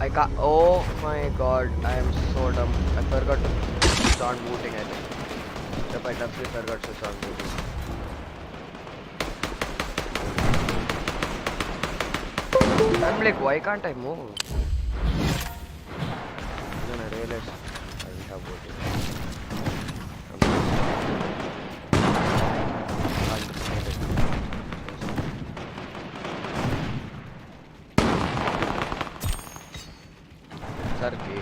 I can't. Oh my god, I am so dumb. I forgot to switch on booting, I think. Yep, I definitely forgot to switch on booting. I'm like, why can't I move? Then I realized I didn't have booting. Sarki.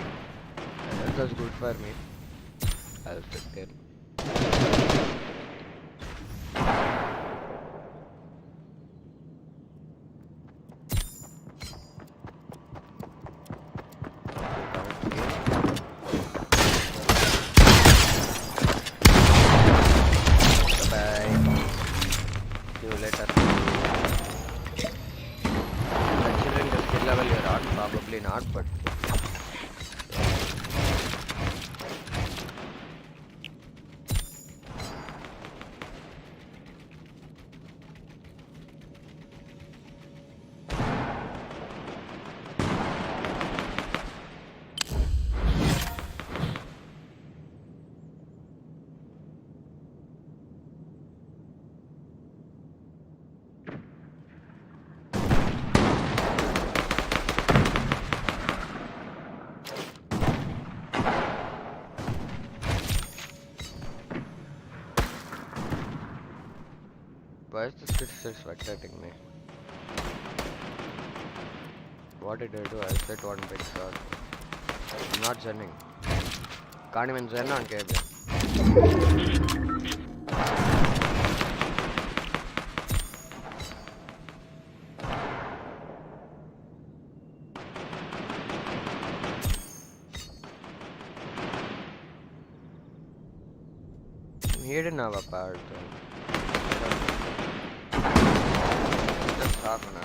That was good for me. I'll sit there. Bye. See you later. Considering the skill level you're on, probably not, but why is this kid still spectating me? What did I do? I said one big shot. I'm not zenning. Can't even zen on KB. He didn't have a power just half an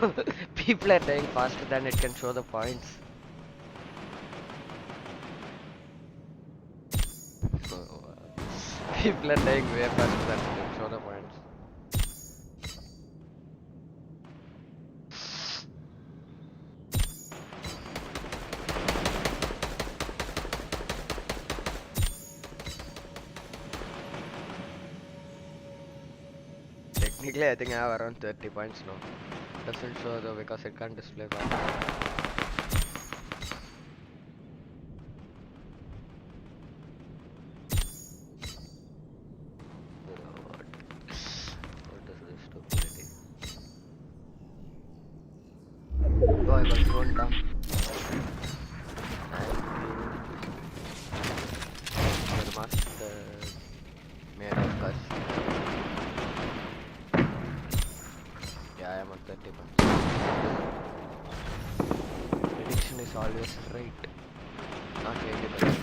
hour. People are dying faster than it can show the points. People are dying way faster than it can show the points. Technically, I think I have around 30 points now. Doesn't show though because it can't display that. What is this stupidity? Oh, I got thrown down. Thank you. The master made of us. Yeah, I am on 30 points. Prediction is always right. Not 80%.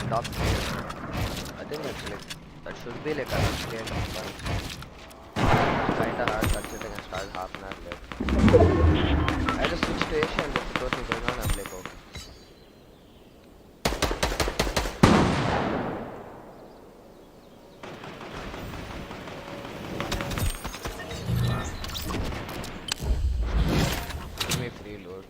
Top tier. I think that's like, that should be like around 300 points. Kinda hard considering I started half an hour late. I just switched to Asia and just totally going on, I'm like, okay. Give me free load.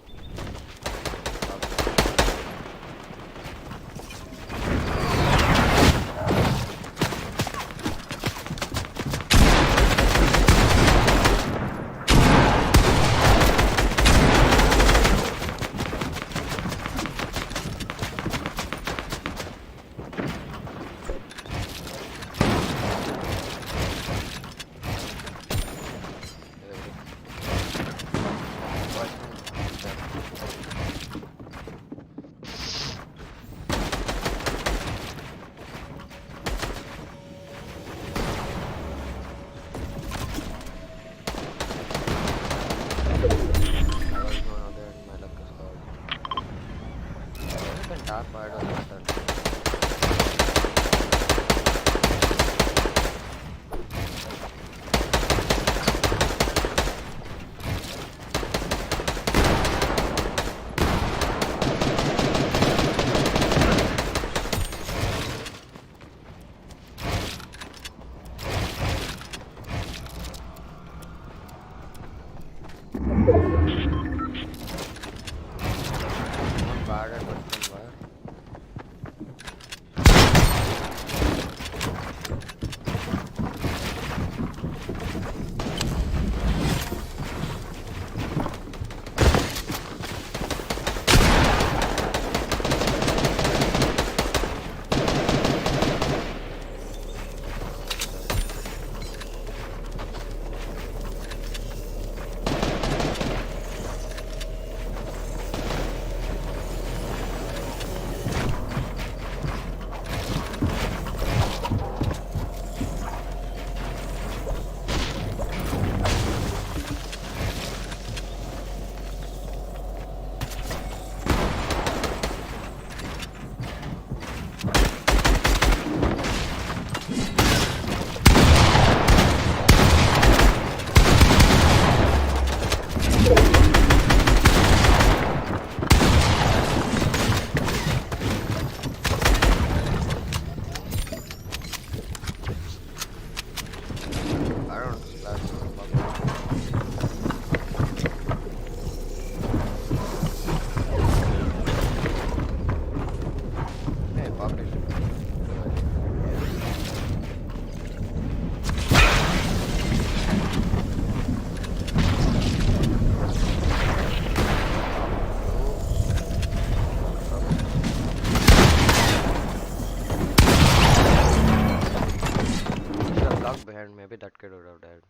and maybe that kid would have died.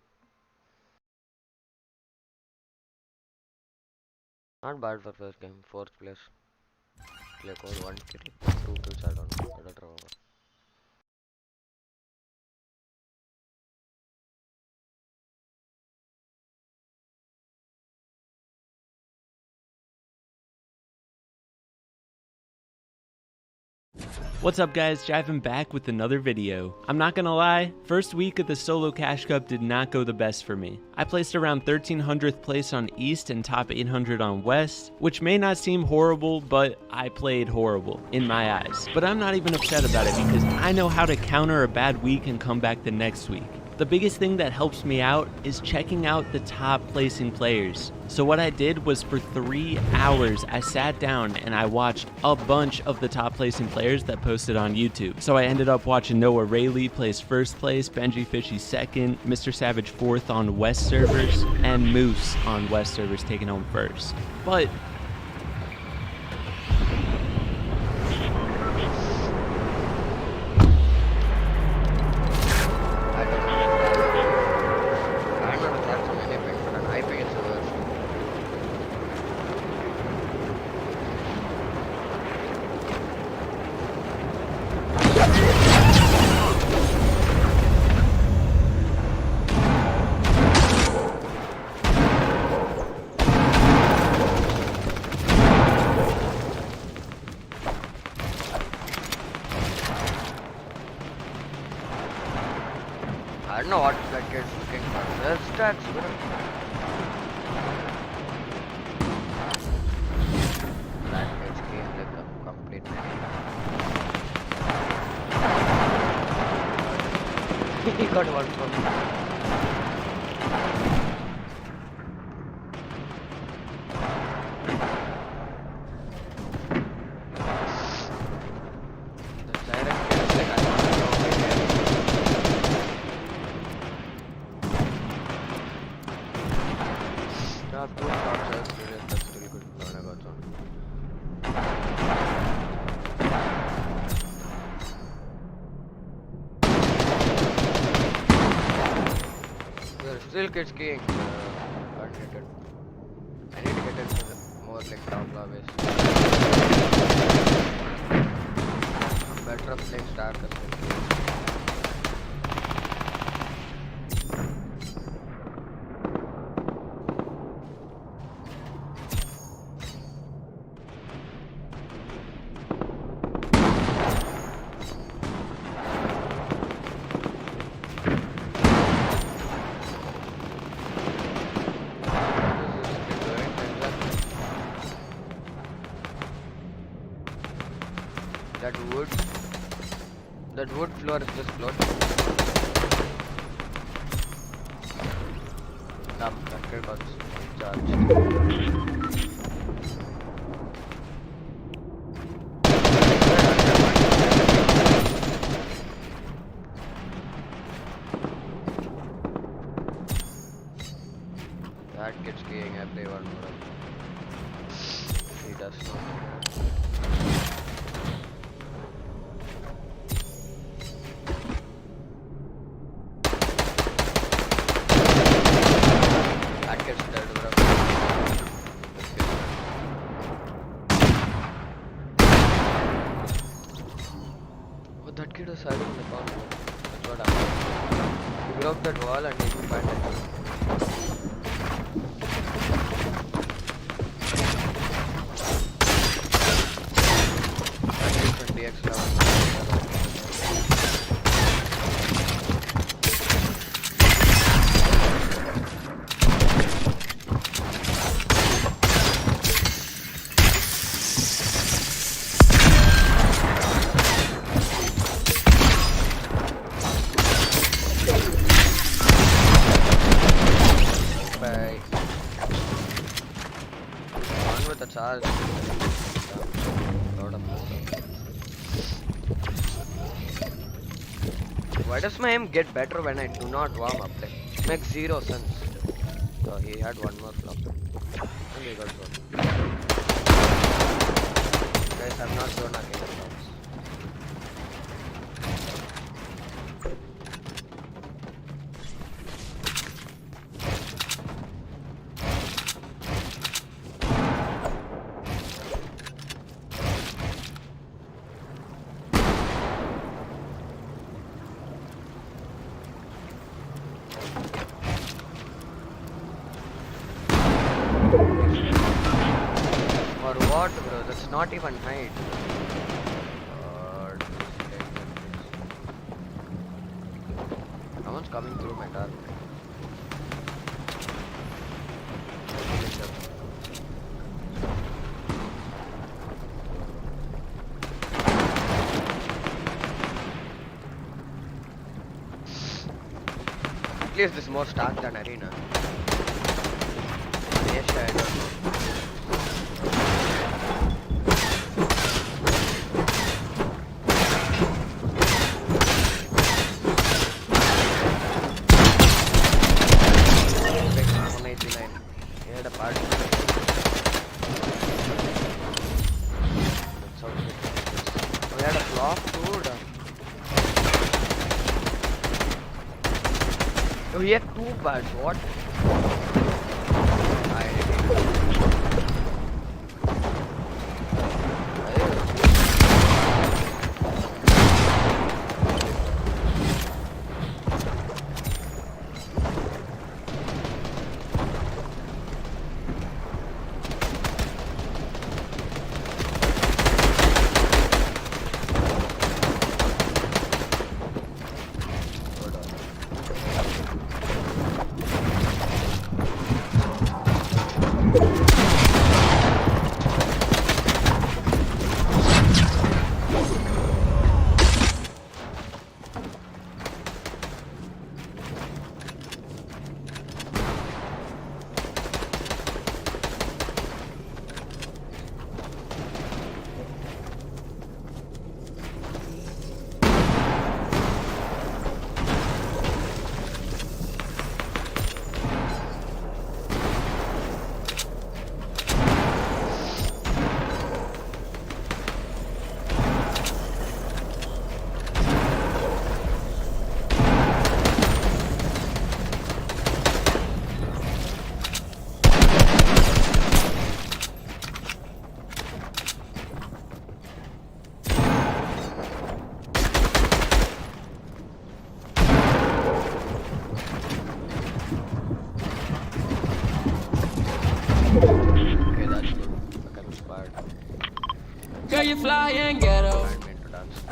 Not bad for first game. Fourth place. Like over 1 kill. 2 kills, I don't know. I don't remember. What's up guys, Jivin back with another video. I'm not gonna lie, first week of the solo cash cup did not go the best for me. I placed around 1300th place on East and top 800 on West, which may not seem horrible, but I played horrible in my eyes. But I'm not even upset about it because I know how to counter a bad week and come back the next week. The biggest thing that helps me out is checking out the top placing players. So what I did was for 3 hours, I sat down and I watched a bunch of the top placing players that posted on YouTube. So I ended up watching Noah Rayleigh place first place, Benji Fishy second, Mr. Savage fourth on West servers, and Moose on West servers taking home first. But I don't know what that kid's looking for. There's stats, bro. That kid's game like a complete man. He got one from me. Have 2 shots as serious, that's still good. No, I got some. There's still kids skiing. Can't get it. I need to get into the more like top lobbies. I'm better at playing Stark as well. That wood floor is just floating. Damn, that kid got charged. That kid's skiing, I play one more. He does not. That kid was hiding in the corner. That's what happened. He broke that wall and he could find it. That kid DX level. The charge. Why does my aim get better when I do not warm up? Like, it makes 0 sense. So he had one more flop. And he got one. Guys, I'm not sure knocking the flops. Not even height. Someone's coming through my dark. At least this is more stark than arena. Asia, I don't know. He had a part. We had a flop too. Oh, he had 2 bars. What? Okay, that's good. Look at this part. Girl, you fly and ghetto. I'm meant to dance.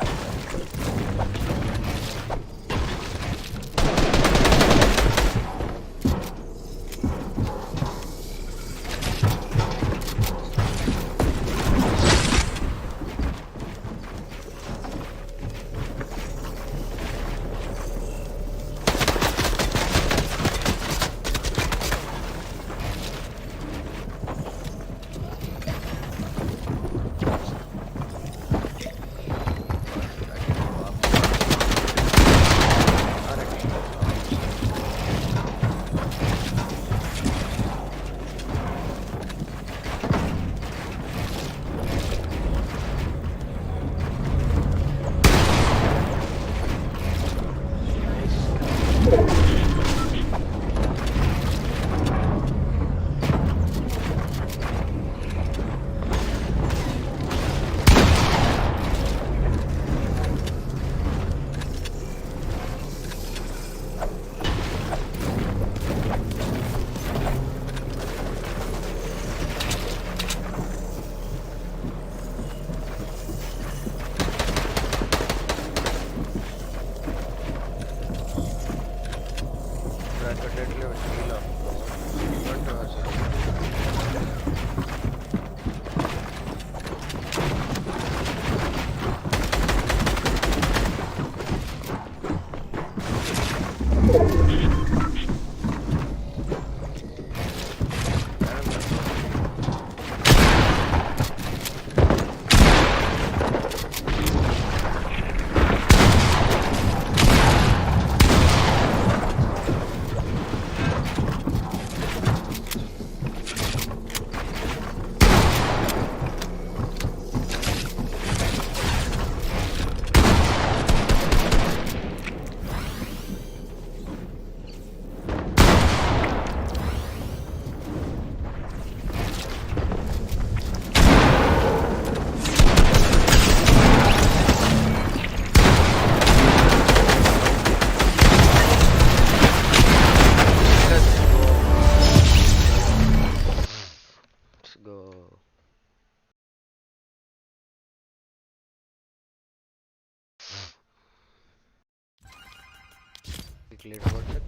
quick leaderboard check.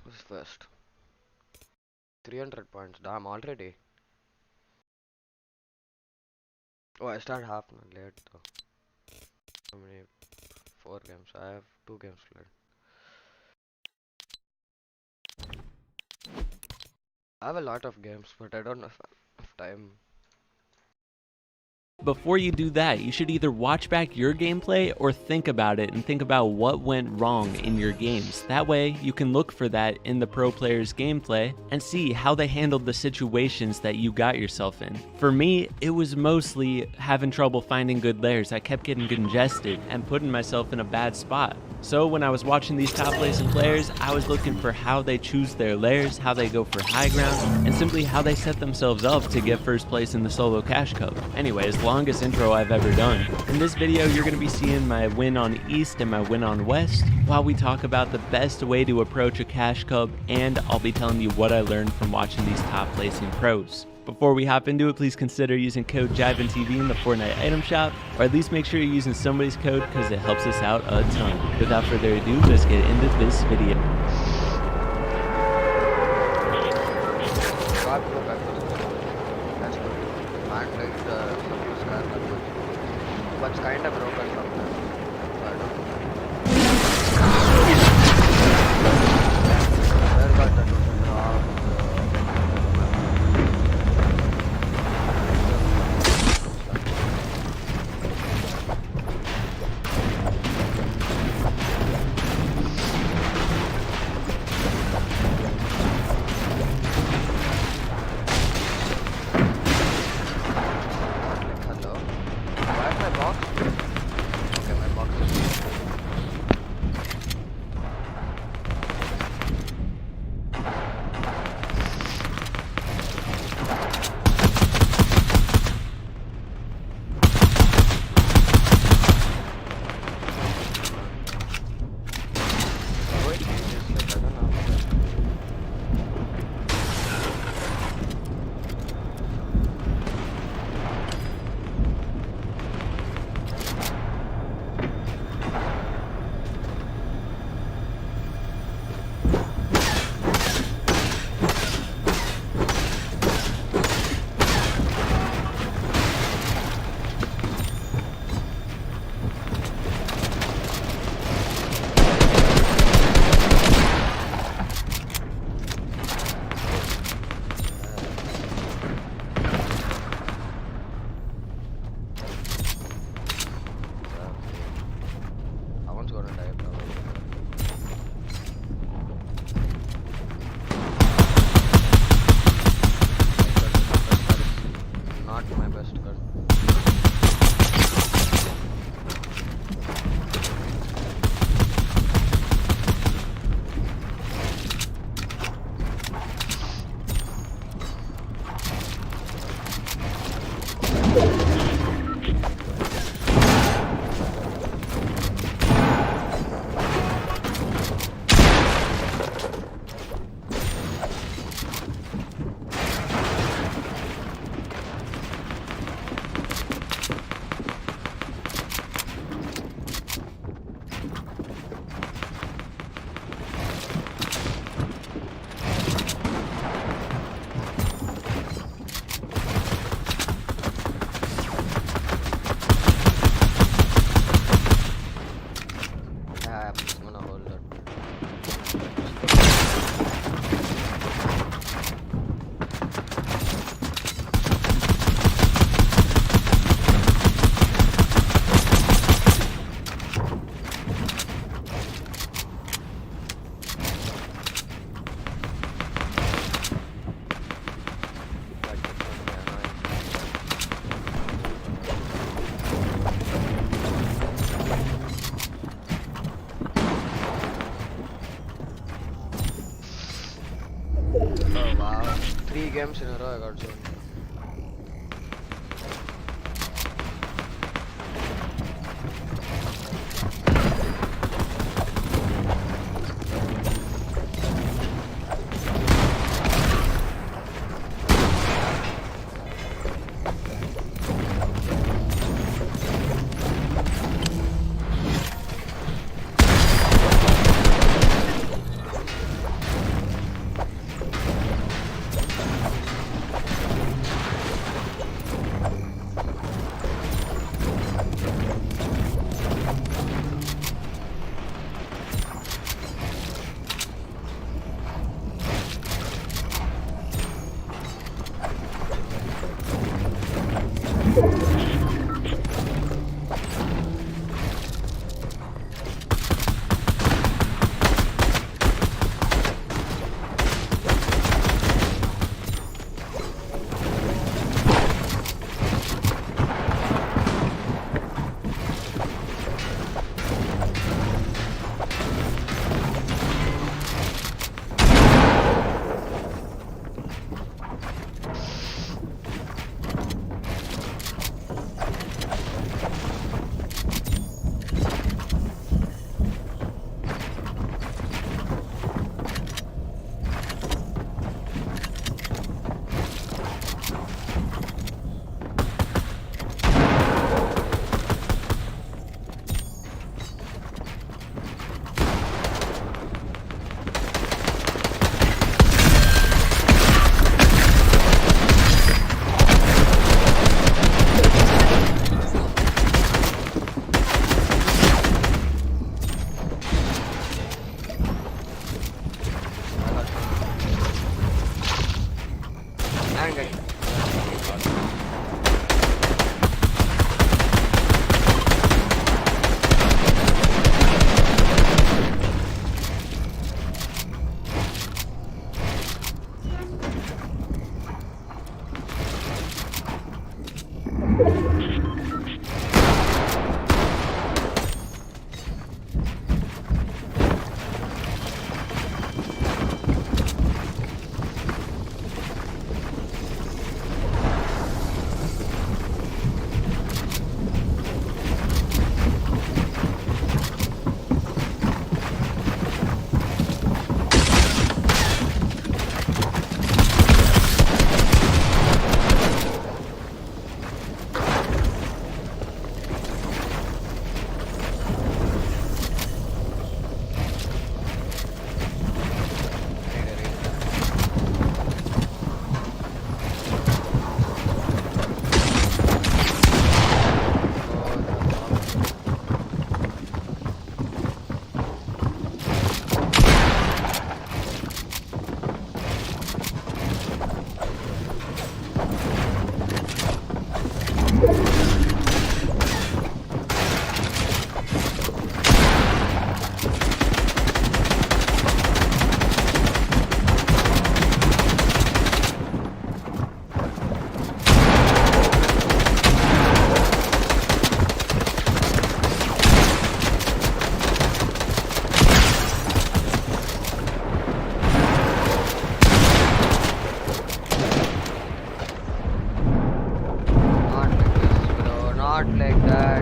Who's first? 300 points. Damn, already. Oh, I start half an hour late though. How many? 4 games. I have 2 games played. I have a lot of games, but I don't have time. Before you do that, you should either watch back your gameplay or think about it and think about what went wrong in your games. That way, you can look for that in the pro player's gameplay and see how they handled the situations that you got yourself in. For me, it was mostly having trouble finding good layers. I kept getting congested and putting myself in a bad spot. So when I was watching these top placing players, I was looking for how they choose their layers, how they go for high ground, and simply how they set themselves up to get first place in the solo cash cup. Anyways, longest intro I've ever done. In this video, you're going to be seeing my win on East and my win on West, while we talk about the best way to approach a cash cup, and I'll be telling you what I learned from watching these top placing pros. Before we hop into it, please consider using code JIVENTV in the Fortnite item shop, or at least make sure you're using somebody's code because it helps us out a ton. Without further ado, let's get into this video. That's good. Can't like the support scar that much. But it's kind of broken sometimes. So I don't know. Where got that games in a row I got zoned.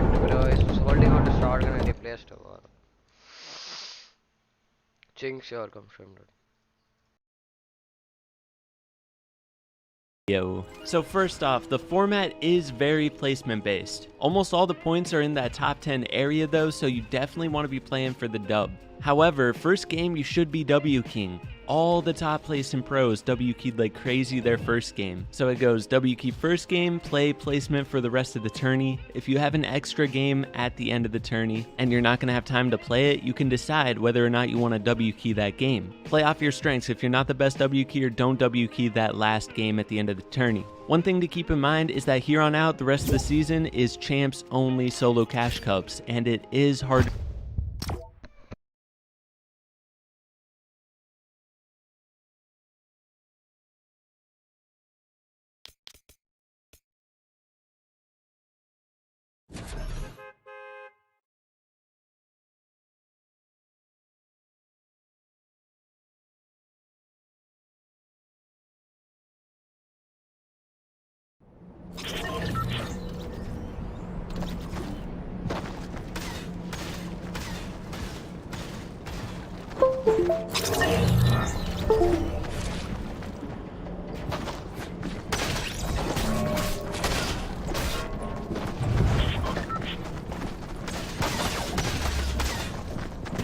back to below. He's holding on to shotgun and he placed a wall. Jinx, you're confirmed. So first off, the format is very placement based. Almost all the points are in that top 10 area though, so you definitely want to be playing for the dub. However, first game you should be W keying. All the top placing pros W keyed like crazy their first game. So it goes W key first game, play placement for the rest of the tourney. If you have an extra game at the end of the tourney and you're not going to have time to play it, you can decide whether or not you want to W key that game. Play off your strengths. If you're not the best W keyer, don't W key that last game at the end of the tourney. One thing to keep in mind is that here on out, the rest of the season is champs only solo cash cups, and it is hard.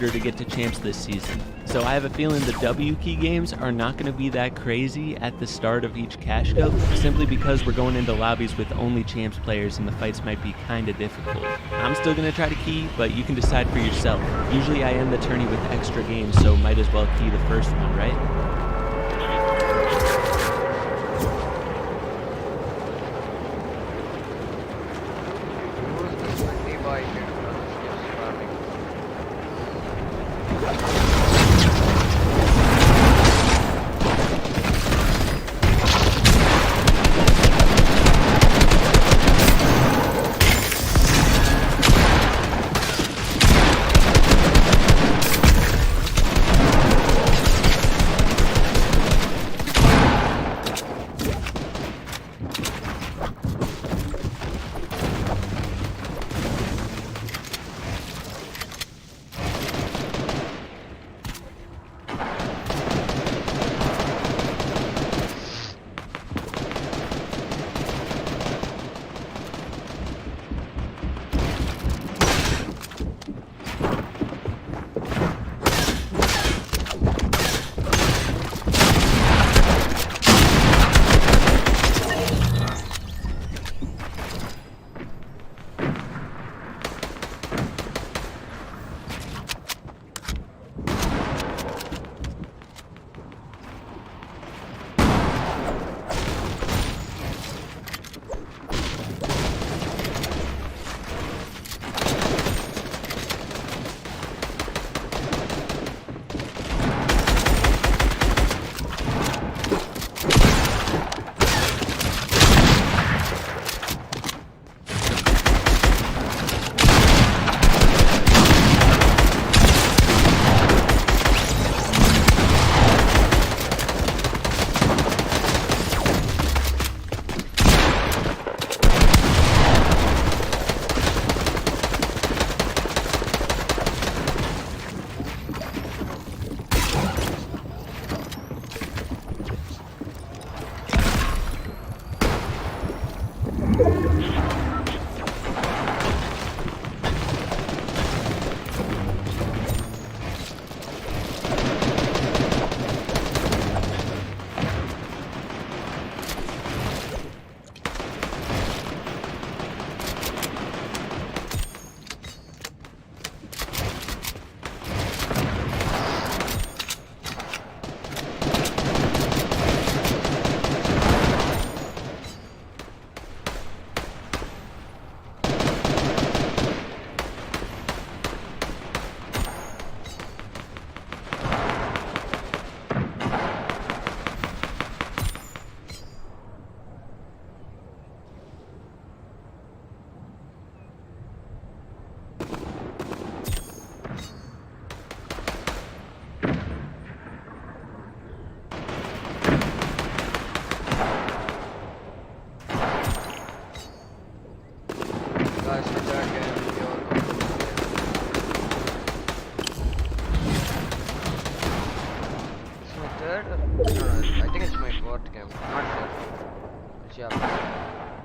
To get to champs this season. So I have a feeling the W key games are not going to be that crazy at the start of each cash cup, simply because we're going into lobbies with only champs players and the fights might be kind of difficult. I'm still going to try to key, but you can decide for yourself. Usually I end the tourney with extra games, so might as well key the first one, right? Who's this Wendy boy here? Just farming.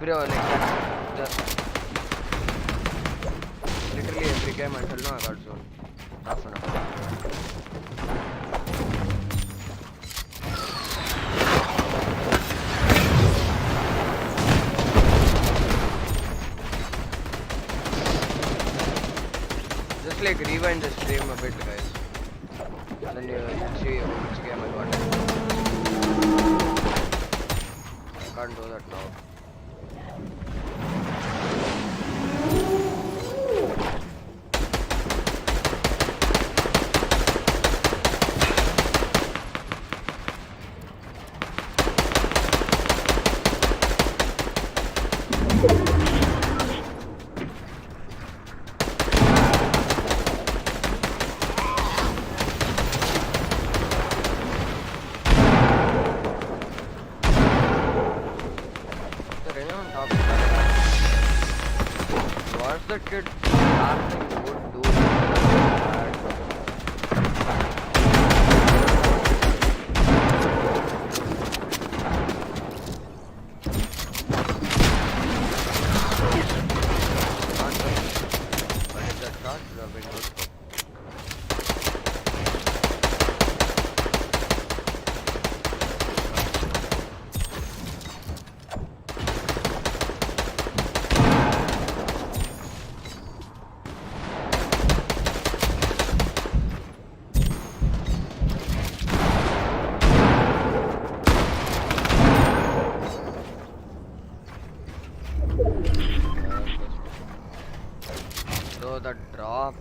bro, like that, literally every game until now I got zone. Half an hour. Just like rewind the stream a bit, guys. And then you see which game I got. I can't do that now. What's the kid last thing you would do? But if that shot would have been good for so the drop.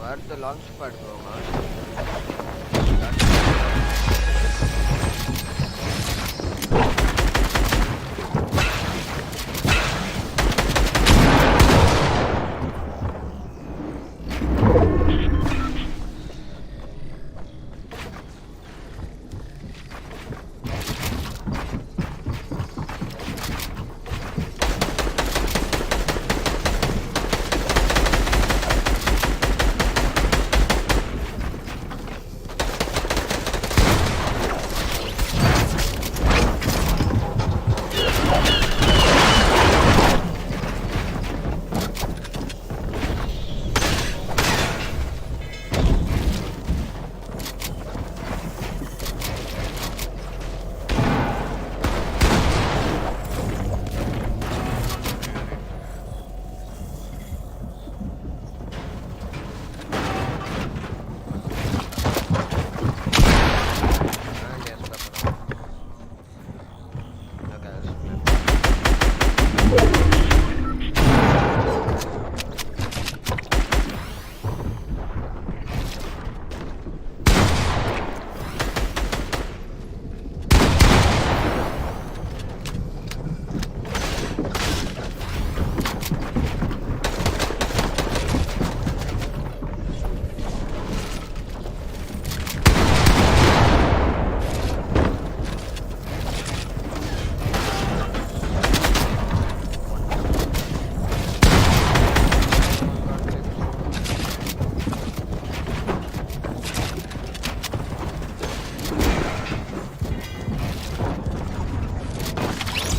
Where's the launch pad go, man?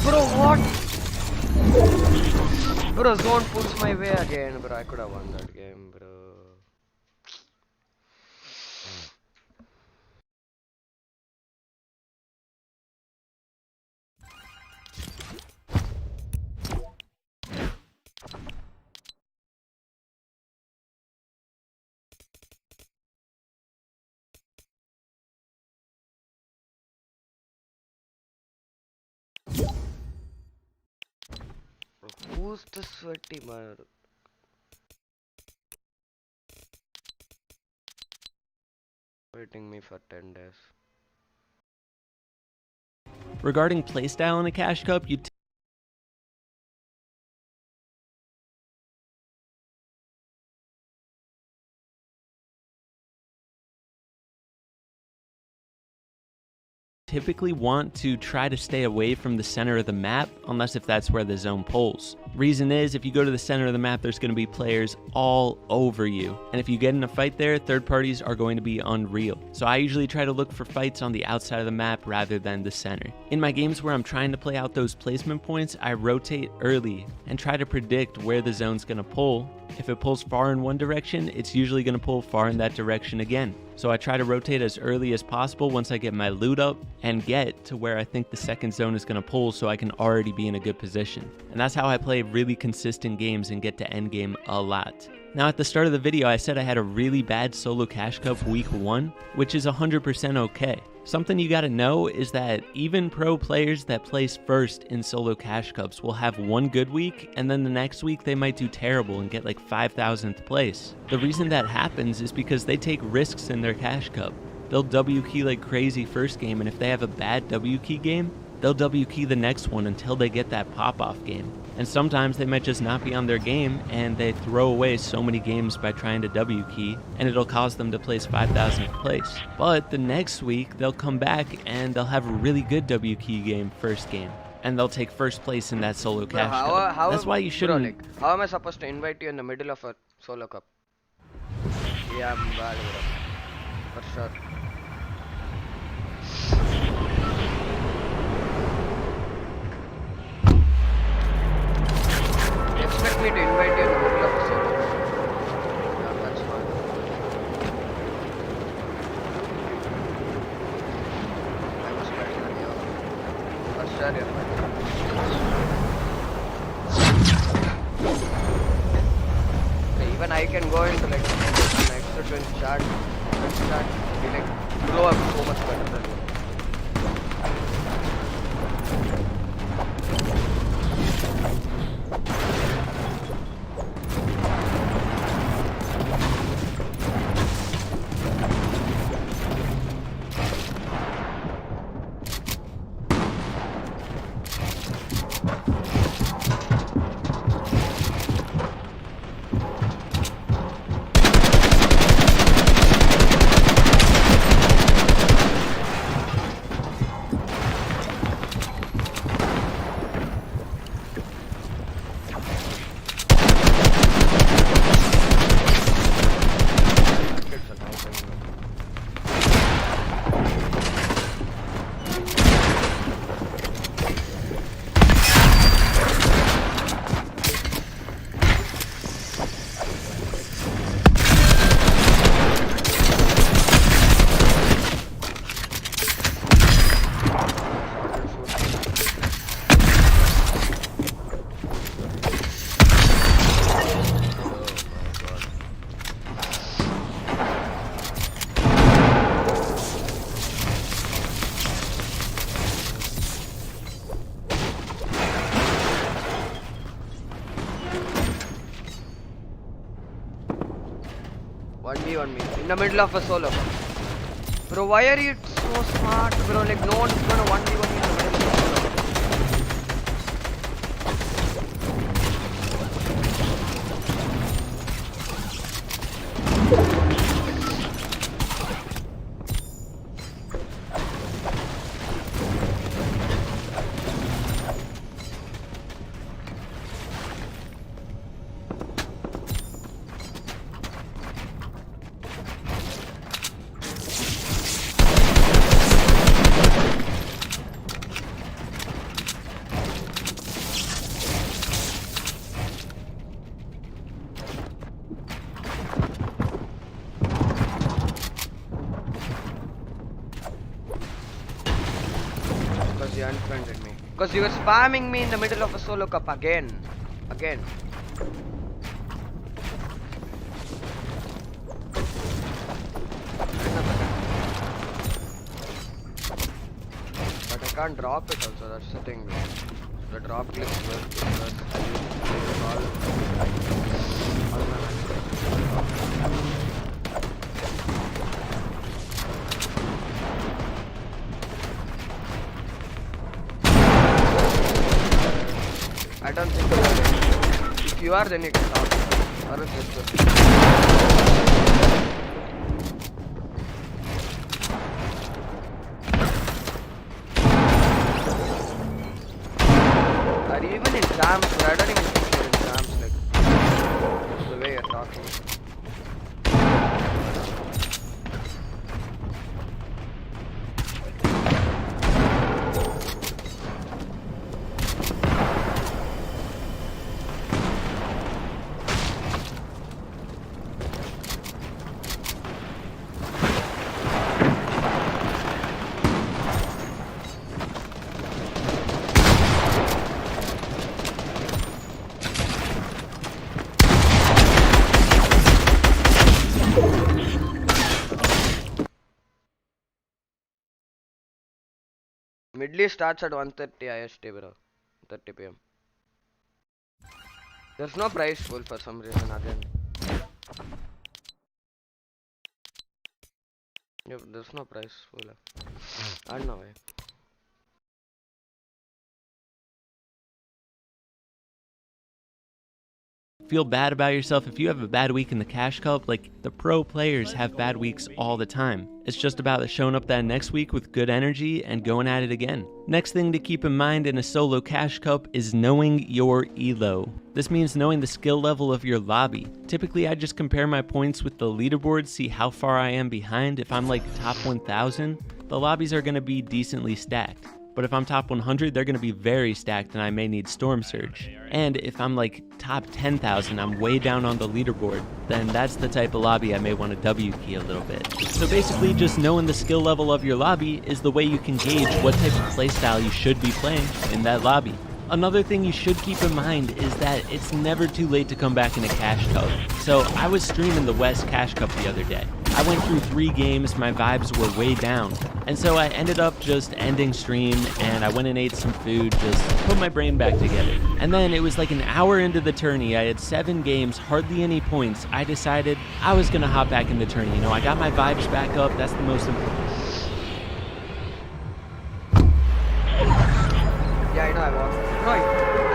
Bro, what? Bro, zone puts my way again, bro. I could have won that game, bro. Who's the sweaty man? Waiting me for 10 days. Regarding playstyle in a cash cup, you typically want to try to stay away from the center of the map, unless if that's where the zone pulls. Reason is, if you go to the center of the map, there's going to be players all over you. And if you get in a fight there, third parties are going to be unreal. So I usually try to look for fights on the outside of the map rather than the center. In my games where I'm trying to play out those placement points, I rotate early and try to predict where the zone's going to pull. If it pulls far in one direction, it's usually going to pull far in that direction again. So I try to rotate as early as possible once I get my loot up and get to where I think the second zone is going to pull, so I can already be in a good position. And that's how I play really consistent games and get to endgame a lot. Now at the start of the video, I said I had a really bad solo cash cup week 1, which is 100% okay. Something you gotta know is that even pro players that place first in solo cash cups will have one good week, and then the next week they might do terrible and get like 5,000th place. The reason that happens is because they take risks in their cash cup. They'll W key like crazy first game, and if they have a bad W key game, they'll W key the next one until they get that pop-off game. And sometimes they might just not be on their game, and they throw away so many games by trying to W key, and it'll cause them to place 5,000th place. But the next week, they'll come back and they'll have a really good W key game first game, and they'll take first place in that solo cash cup. That's why you shouldn't... Bro, like, how am I supposed to invite you in the middle of a solo cup? Yeah, I'm bad, bro. For sure. Expect me to invite you in the middle of the solo. Yeah, that's fine. I was better than you. For sure, you're better. Okay, even I can go into like an extra 20 shot, be like blow up so much better than you. On me in the middle of a solo. Bro, why are you so smart, bro? Like, no one's gonna 1v1 me in the middle of a solo. Because you unfriended me. Because you were spamming me in the middle of a solo cup again. Again. But I can't drop it also, that's the thing. The drop clicks work because I use all my I don't think you are ready. If you are, then you can talk. Or else let's go. Are you even in jams? I don't even think you're in jams, like the way you're talking. Midley starts at 1:30 IST, bro. 30 PM. There's no prize pool for some reason again. Yep, there's no prize pool. I don't know why. Feel bad about yourself if you have a bad week in the Cash Cup. Like, the pro players have bad weeks all the time. It's just about showing up that next week with good energy and going at it again. Next thing to keep in mind in a solo Cash Cup is knowing your elo. This means knowing the skill level of your lobby. Typically, I just compare my points with the leaderboard, see how far I am behind. If I'm like top 1,000, the lobbies are going to be decently stacked. But if I'm top 100, they're going to be very stacked and I may need Storm Surge. And if I'm like top 10,000, I'm way down on the leaderboard, then that's the type of lobby I may want to W key a little bit. So basically, just knowing the skill level of your lobby is the way you can gauge what type of playstyle you should be playing in that lobby. Another thing you should keep in mind is that it's never too late to come back in a Cash Cup. So I was streaming the West Cash Cup the other day. I went through 3 games, my vibes were way down. And so I ended up just ending stream and I went and ate some food, just put my brain back together. And then it was like an hour into the tourney, I had 7 games, hardly any points. I decided I was gonna hop back in the tourney. You know, I got my vibes back up, that's the most important. Yeah, I know I walked. No, I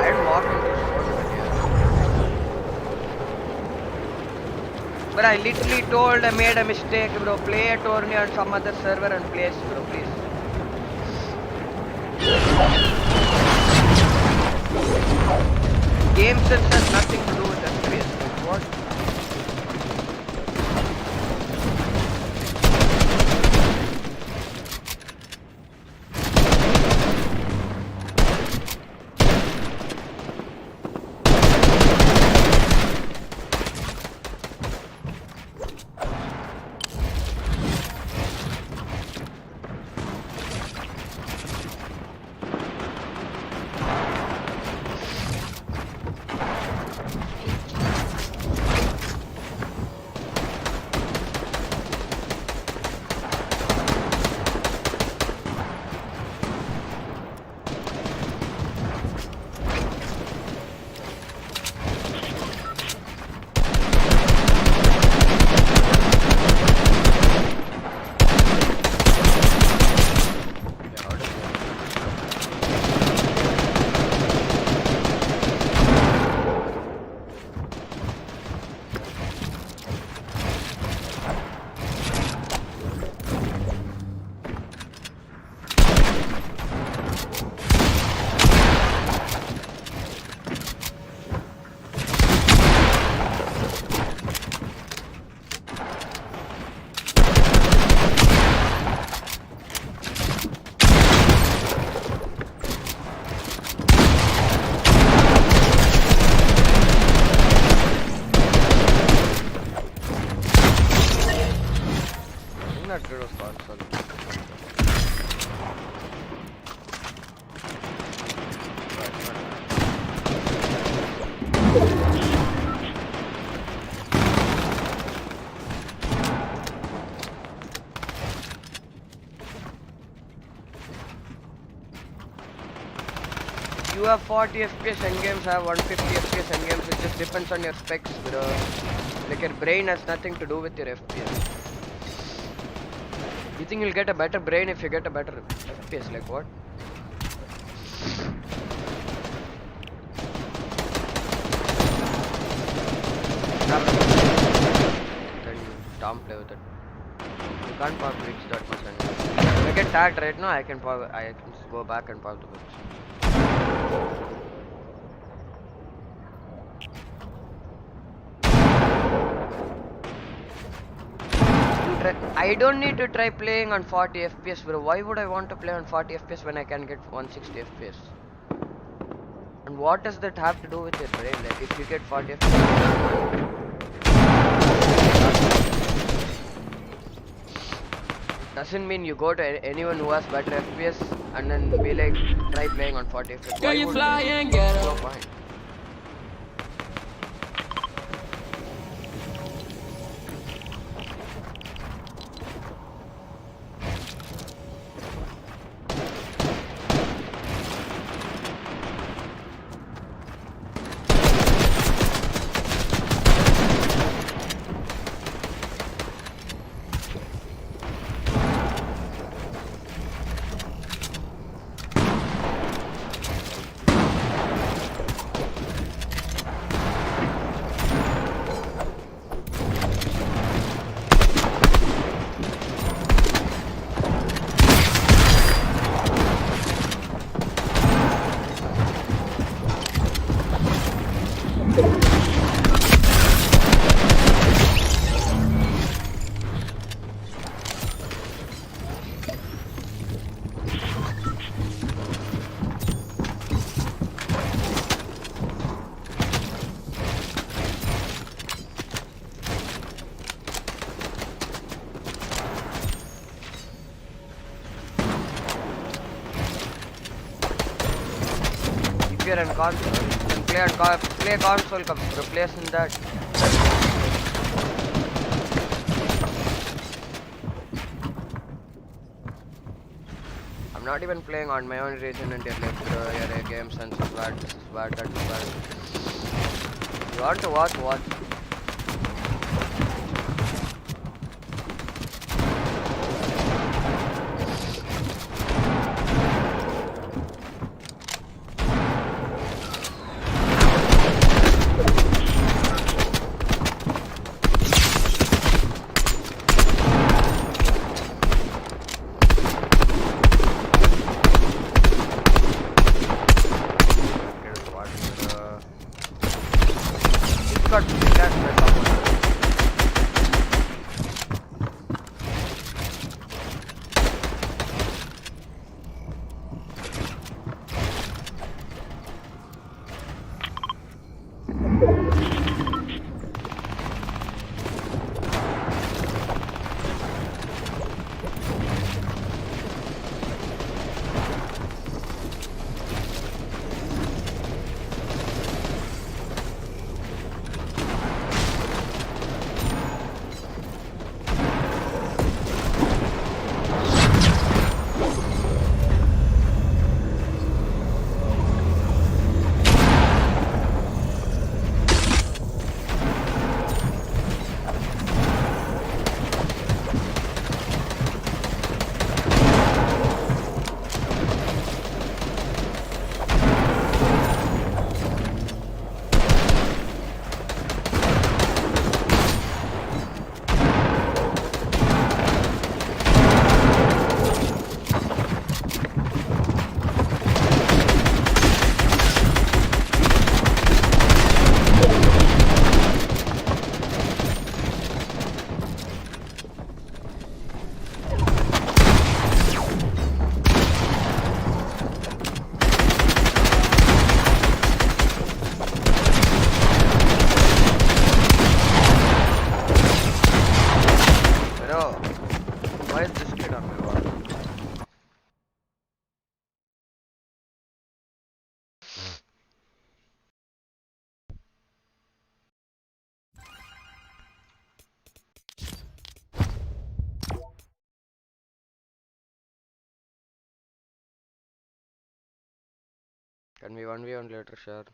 didn't walk into the tournament yet. But I literally told I made a mistake, bro. Play a tourney on some other server and place, bro, please. Game sense has nothing to do with FPS. Like, what? You have 40 FPS endgames, I have 150 FPS endgames. It just depends on your specs, bro. Like your brain has nothing to do with your FPS. You think you'll get a better brain if you get a better FPS? Like what? Then you don't play with it. You can't power bricks that much anyway. If I get tagged right now, I can just go back and power the bricks. I don't need to try playing on 40 FPS, bro. Why would I want to play on 40 FPS when I can get 160 FPS? And what does that have to do with your brain? Like if you get 40 FPS, doesn't mean you go to anyone who has better FPS and then be like try playing on 40 FPS. Girl, you fly and get No up. point. And console, and play console comes replacing that. I'm not even playing on my own region and you're like, your game sense is bad, this is bad, that is bad. You want to watch? Can we 1v1 later, sure?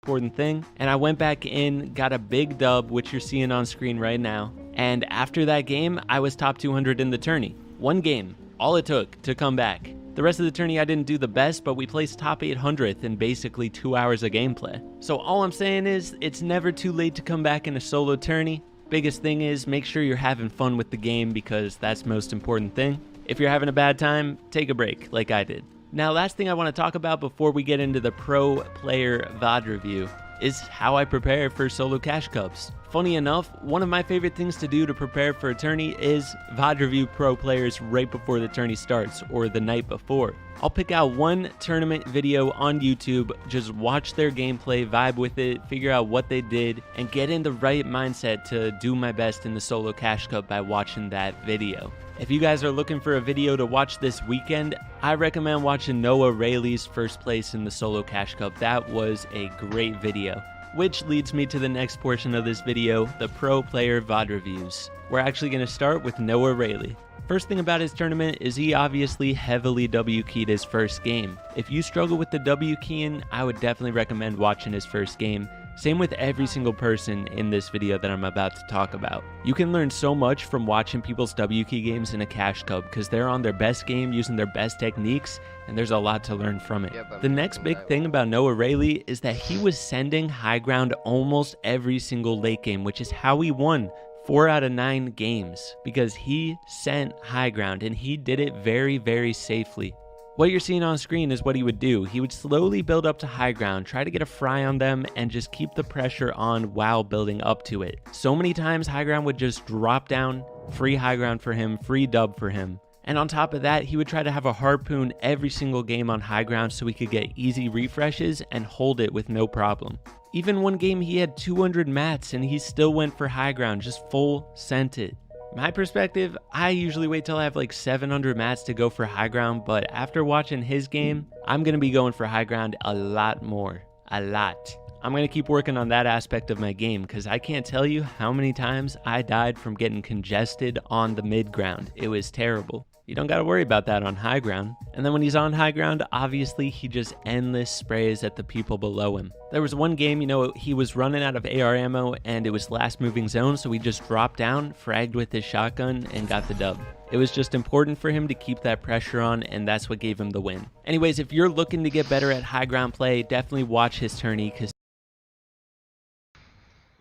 Important thing, and I went back in, got a big dub, which you're seeing on screen right now, and after that game I was top 200 in the tourney. One game, all it took to come back. The rest of the tourney I didn't do the best, but we placed top 800th in basically 2 hours of gameplay. So all I'm saying is, it's never too late to come back in a solo tourney. Biggest thing is, make sure you're having fun with the game, because that's the most important thing. If you're having a bad time, take a break, like I did. Now, last thing I want to talk about before we get into the pro player VOD review is how I prepare for solo cash cups. Funny enough, one of my favorite things to do to prepare for a tourney is VOD review pro players right before the tourney starts or the night before. I'll pick out one tournament video on YouTube, just watch their gameplay, vibe with it, figure out what they did, and get in the right mindset to do my best in the solo cash cup by watching that video. If you guys are looking for a video to watch this weekend, I recommend watching Noah Rayleigh's first place in the solo cash cup. That was a great video. Which leads me to the next portion of this video, the pro player VOD reviews. We're actually going to start with Noah Rayleigh. First thing about his tournament is he obviously heavily W keyed his first game. If you struggle with the W keying, I would definitely recommend watching his first game. Same with every single person in this video that I'm about to talk about. You can learn so much from watching people's W key games in a cash cup because they're on their best game using their best techniques, and there's a lot to learn from it. The next big thing about Noah Rayleigh is that he was sending high ground almost every single late game, which is how he won 4 out of 9 games, because he sent high ground and he did it very, very safely. What you're seeing on screen is what he would do. He would slowly build up to high ground, try to get a fry on them, and just keep the pressure on while building up to it. So many times high ground would just drop down, free high ground for him, free dub for him. And on top of that, he would try to have a harpoon every single game on high ground so he could get easy refreshes and hold it with no problem. Even one game he had 200 mats and he still went for high ground, just full sent it. My perspective, I usually wait till I have like 700 mats to go for high ground, but after watching his game, I'm going to be going for high ground a lot more. A lot. I'm going to keep working on that aspect of my game because I can't tell you how many times I died from getting congested on the mid ground. It was terrible. You don't got to worry about that on high ground. And then when he's on high ground, obviously he just endless sprays at the people below him. There was one game, he was running out of AR ammo and it was last moving zone, so he just dropped down, fragged with his shotgun, and got the dub. It was just important for him to keep that pressure on, and that's what gave him the win. Anyways, if you're looking to get better at high ground play, definitely watch his tourney because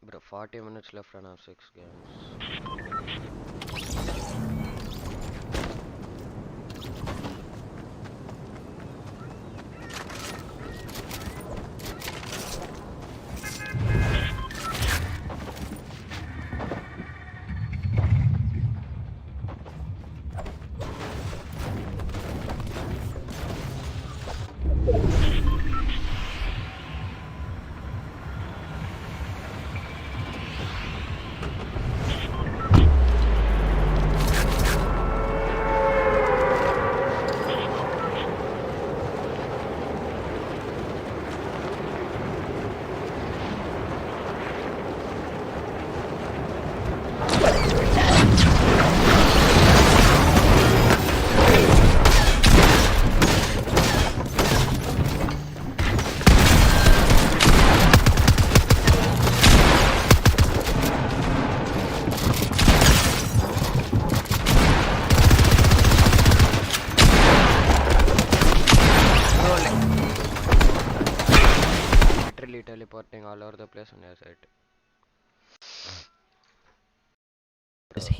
Bro, 40 minutes left and I have 6 games. Teleporting all over the place on your side.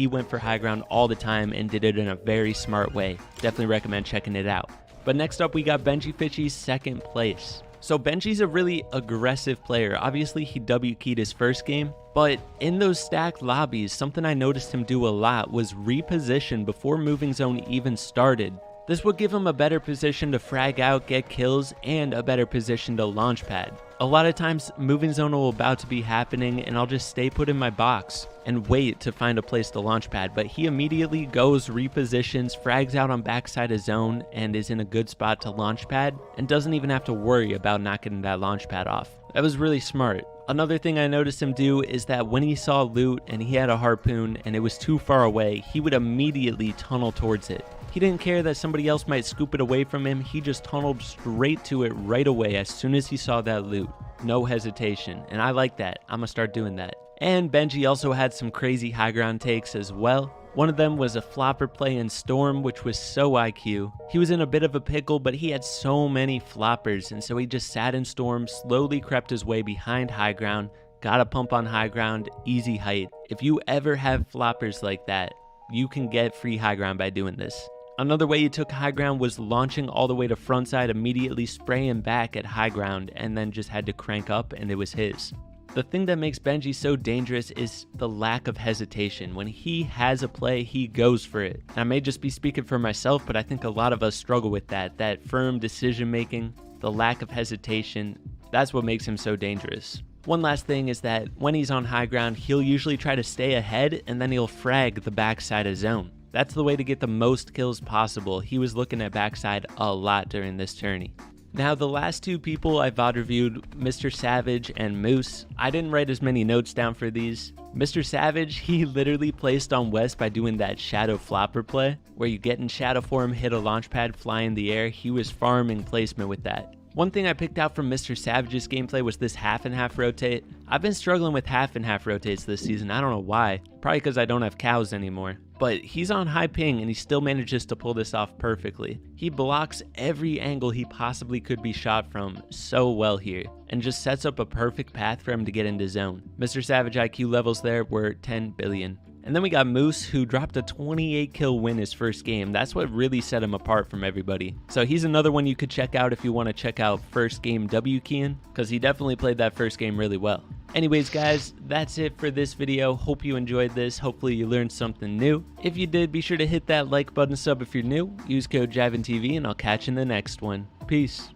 he went for high ground all the time and did it in a very smart way. Definitely recommend checking it out. But next up we got Benji Fitchy's second place. So Benji's a really aggressive player. Obviously he W keyed his first game, but in those stacked lobbies, something I noticed him do a lot was reposition before moving zone even started. This would give him a better position to frag out, get kills, and a better position to launch pad. A lot of times, moving zone will about to be happening and I'll just stay put in my box and wait to find a place to launch pad, but he immediately goes, repositions, frags out on backside of zone, and is in a good spot to launch pad, and doesn't even have to worry about not getting that launch pad off. That was really smart. Another thing I noticed him do is that when he saw loot and he had a harpoon and it was too far away, he would immediately tunnel towards it. He didn't care that somebody else might scoop it away from him. He just tunneled straight to it right away as soon as he saw that loot. No hesitation, and I like that. I'm gonna start doing that. And Benji also had some crazy high ground takes as well. One of them was a flopper play in Storm, which was so IQ. He was in a bit of a pickle, but he had so many floppers, and so he just sat in Storm, slowly crept his way behind high ground, got a pump on high ground, easy height. If you ever have floppers like that, you can get free high ground by doing this. Another way he took high ground was launching all the way to frontside, immediately spraying back at high ground, and then just had to crank up and it was his. The thing that makes Benji so dangerous is the lack of hesitation. When he has a play, he goes for it. And I may just be speaking for myself, but I think a lot of us struggle with that firm decision making, the lack of hesitation. That's what makes him so dangerous. One last thing is that when he's on high ground, he'll usually try to stay ahead and then he'll frag the backside of zone. That's the way to get the most kills possible. He was looking at backside a lot during this tourney. Now, the last two people I VOD reviewed, Mr. Savage and Moose, I didn't write as many notes down for these. Mr. Savage, he literally placed on West by doing that shadow flopper play, where you get in shadow form, hit a launch pad, fly in the air. He was farming placement with that. One thing I picked out from Mr. Savage's gameplay was this half and half rotate. I've been struggling with half and half rotates this season. I don't know why. Probably because I don't have cows anymore. But he's on high ping and he still manages to pull this off perfectly. He blocks every angle he possibly could be shot from so well here and just sets up a perfect path for him to get into zone. Mr. Savage IQ levels there were 10 billion. And then we got Moose, who dropped a 28 kill win his first game. That's what really set him apart from everybody. So he's another one you could check out if you want to check out first game W Kian, because he definitely played that first game really well. Anyways, guys, that's it for this video. Hope you enjoyed this. Hopefully you learned something new. If you did, be sure to hit that like button, sub if you're new. Use code JivenTV, and I'll catch you in the next one. Peace.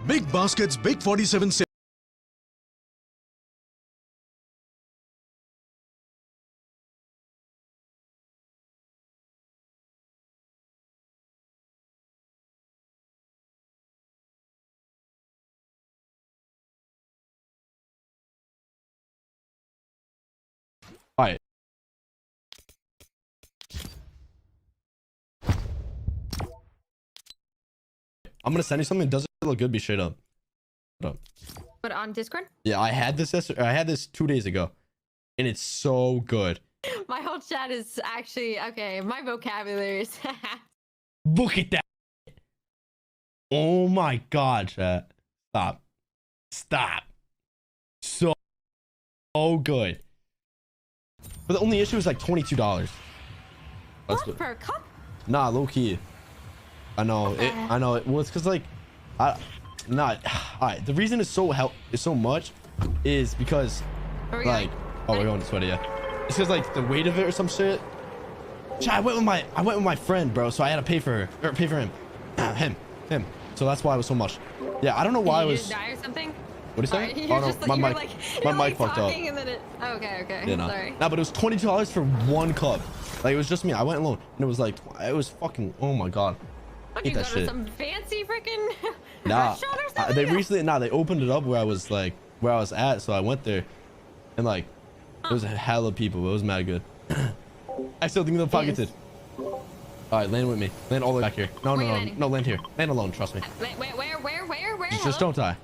Big baskets, big 47 cents. All right. I'm gonna send you something. Doesn't look good. Be straight up. Hold up. But on Discord? Yeah, I had this 2 days ago, and it's so good. My whole chat is actually okay. My vocabulary is. Look at that. Oh my god, chat. Stop. So good. But the only issue is like $22. What, per cup? Nah, low key. I know it. I know it. Well, it's because like, all right. The reason it's so much is because like, oh, we're going this way, yeah. It's because like the weight of it or some shit. I went with my friend, bro. So I had to pay for her or pay for him, him. So that's why it was so much. Yeah, I don't know why Did it you was. just die or something? What do you say? You're Oh no, just, my you're mic, like, my you're mic fucked up. And then okay. Yeah, no. Sorry. Nah, but it was $22 for one cup. Like it was just me. I went alone, and it was like it was fucking. Oh my god. What, Hate you that go shit. to some fancy freaking Nah, restaurant or something? they opened it up where I was at, so I went there, and like there was a hell of people. But it was mad good. I still think they're pocketed. All right, land with me. Land all the way back here. No, land here. Land alone. Trust me. Where? Just don't die.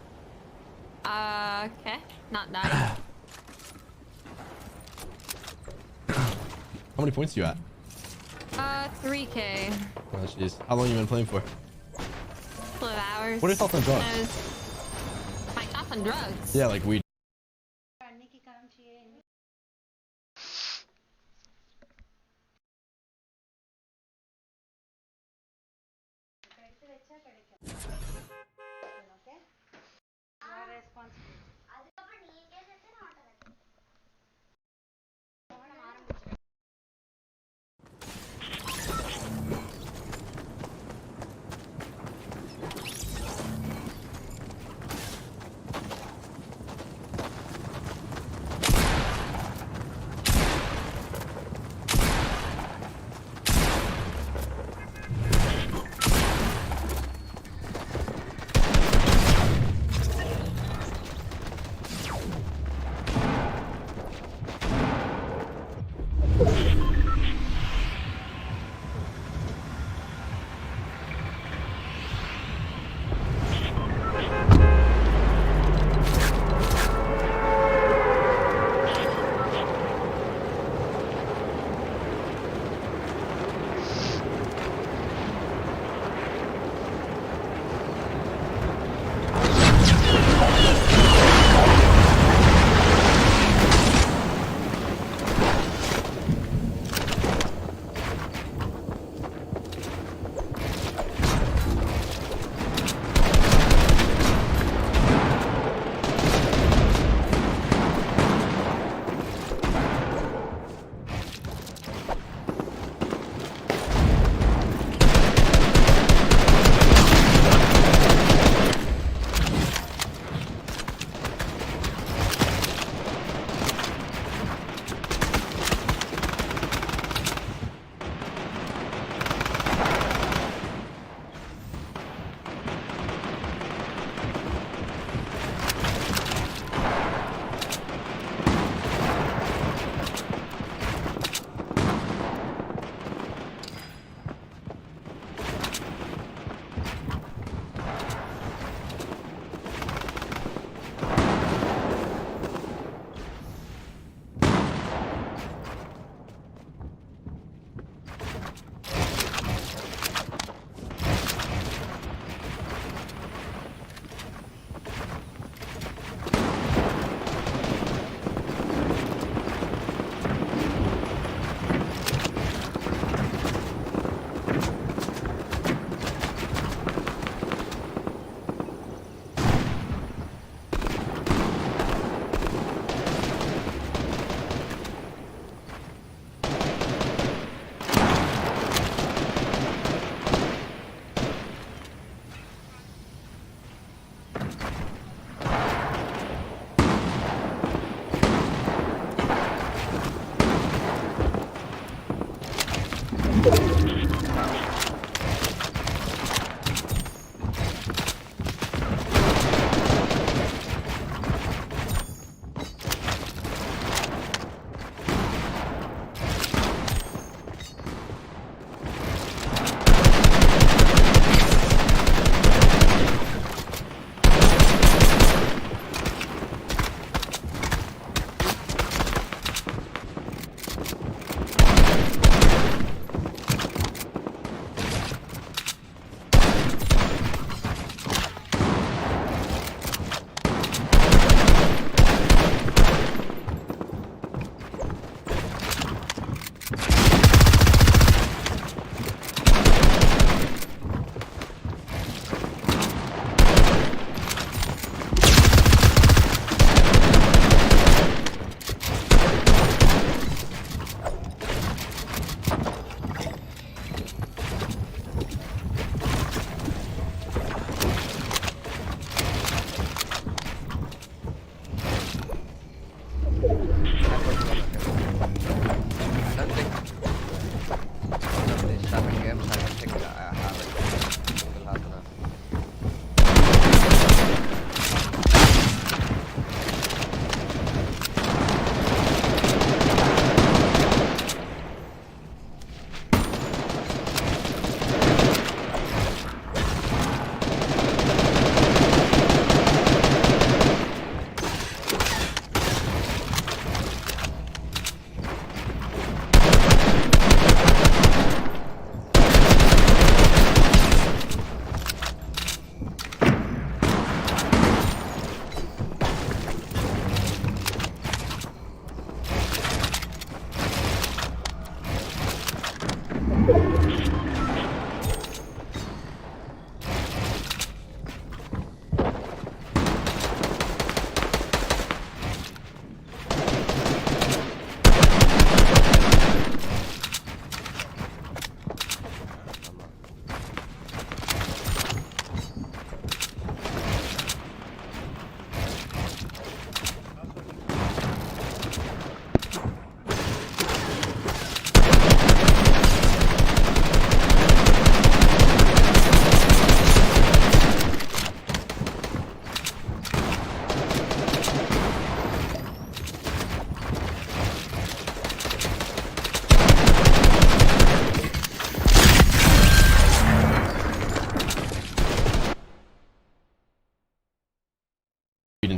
Okay. Not die. How many points are you at? 3K. Oh jeez. How long you been playing for? 12 hours. What are your thoughts on drugs? My thoughts on drugs? Yeah, like weed.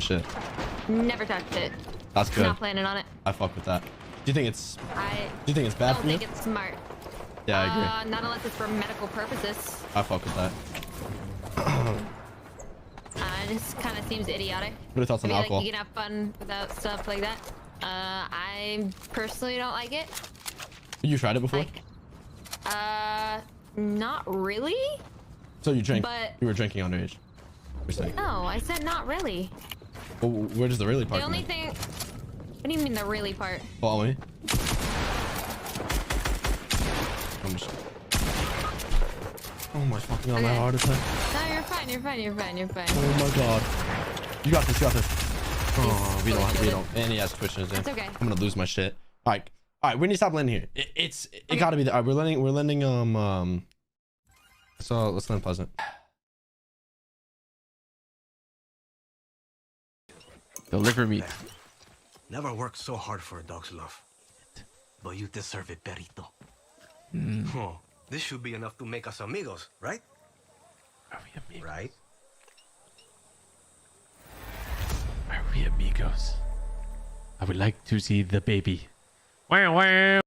and shit. Never touched it. That's good. Not planning on it. I fuck with that. Do you think it's bad Don't for you? think it's smart. Yeah, I agree. Not unless it's for medical purposes. I fuck with that. It just kind of seems idiotic. What are your thoughts on I feel alcohol? like you can have fun without stuff like that. I personally don't like it. You tried it before? Like, not really. So you drank? but- You were drinking underage. You're saying? No, I said not really. Well, where does the really part The come only in? thing. What do you mean the really part? Follow me. Oh my fucking god, my Okay. heart attack. No, you're fine. You're fine. You're fine. You're fine. Oh my god. You got this, you got this. Oh, we fully don't, shielded. and he has twitches in. It's okay. I'm gonna lose my shit. Alright, we need to stop landing here. It gotta be the, alright, we're landing, so let's land Pleasant. Deliver me. Never worked so hard for a dog's love. But you deserve it, Perito. Oh, this should be enough to make us amigos, right? Are we amigos? Right? Are we amigos? I would like to see the baby. Wow, wow.